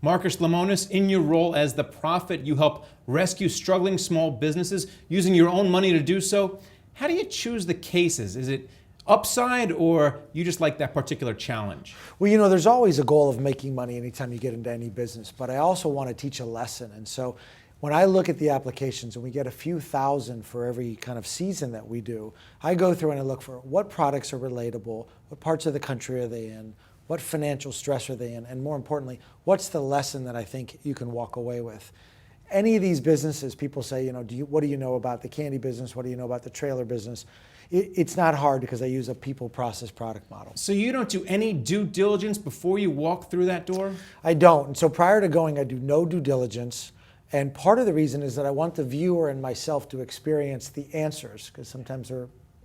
Marcus Lemonis, in your role as the prophet, you help rescue struggling small businesses using your own money to do so. How do you choose the cases? Is it upside, or you just like that particular challenge? Well, you know, there's always a goal of making money anytime you get into any business, but I also want to teach a lesson. And so when I look at the applications and we get a few thousand for every kind of season that we do, I go through and I look for what products are relatable, what parts of the country are they in, what financial stress are they in, and more importantly, what's the lesson that I think you can walk away with. Any of these businesses, people say, you know, what do you know about the candy business? What do you know about the trailer business? It's not hard because I use a people, process, product model. So you don't do any due diligence before you walk through that door? I don't. And so prior to going, I do no due diligence. And part of the reason is that I want the viewer and myself to experience the answers, because sometimes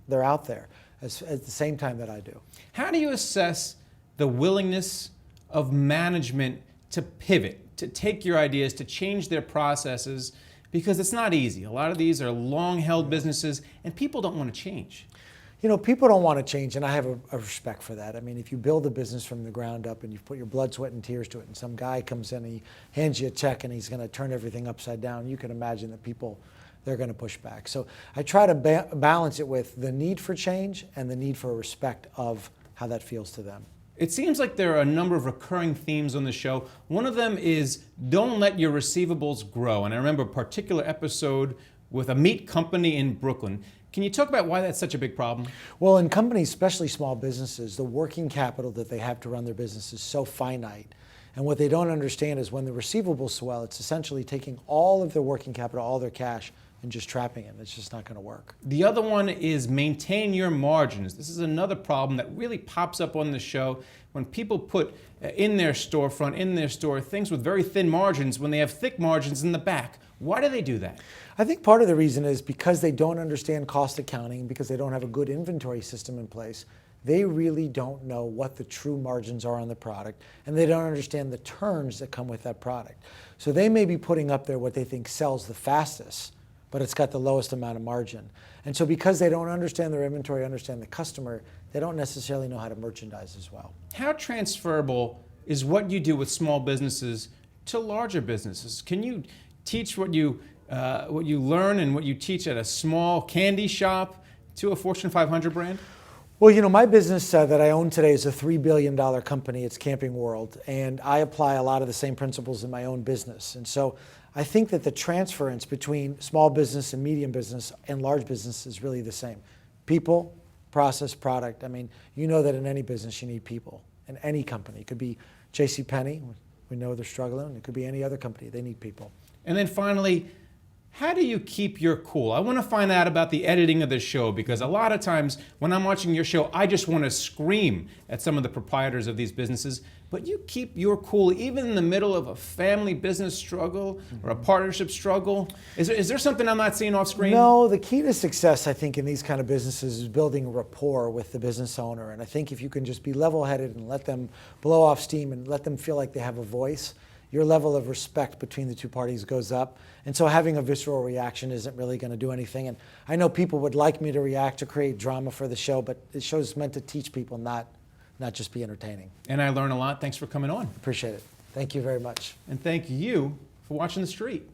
they're out there at the same time that I do. How do you assess the willingness of management to pivot, to take your ideas, to change their processes? Because it's not easy. A lot of these are long-held businesses, and people don't want to change. You know, people don't want to change, and I have a respect for that. I mean, if you build a business from the ground up and you put your blood, sweat, and tears to it, and some guy comes in and he hands you a check and he's going to turn everything upside down, you can imagine that people, they're going to push back. So I try to balance it with the need for change and the need for respect of how that feels to them. It seems like there are a number of recurring themes on the show. One of them is don't let your receivables grow. And I remember a particular episode with a meat company in Brooklyn. Can you talk about why that's such a big problem? Well, in companies, especially small businesses, the working capital that they have to run their business is so finite. And what they don't understand is when the receivables swell, it's essentially taking all of their working capital, all their cash, and just trapping it. It's just not going to work. The other one is maintain your margins. This is another problem that really pops up on the show when people put in their storefront, in their store, things with very thin margins when they have thick margins in the back. Why do they do that? I think part of the reason is because they don't understand cost accounting, because they don't have a good inventory system in place. They really don't know what the true margins are on the product, and they don't understand the turns that come with that product. So they may be putting up there what they think sells the fastest, but it's got the lowest amount of margin. And so because they don't understand their inventory, understand the customer, they don't necessarily know how to merchandise as well. How transferable is what you do with small businesses to larger businesses? Can you teach what you learn and what you teach at a small candy shop to a Fortune 500 brand? Well, you know, my business that I own today is a $3 billion company. It's Camping World. And I apply a lot of the same principles in my own business. And so I think that the transference between small business and medium business and large business is really the same. People, process, product. I mean, you know that in any business you need people. In any company. It could be JCPenney. We know they're struggling. It could be any other company. They need people. And then finally, how do you keep your cool? I want to find out about the editing of the show, because a lot of times when I'm watching your show, I just want to scream at some of the proprietors of these businesses. But you keep your cool even in the middle of a family business struggle or a partnership struggle. Is there something I'm not seeing off screen? No, the key to success, I think, in these kind of businesses is building rapport with the business owner. And I think if you can just be level-headed and let them blow off steam and let them feel like they have a voice, your level of respect between the two parties goes up. And so having a visceral reaction isn't really going to do anything. And I know people would like me to react to create drama for the show, but the show's meant to teach people, not just be entertaining. And I learn a lot. Thanks for coming on. Appreciate it. Thank you very much. And thank you for watching The Street.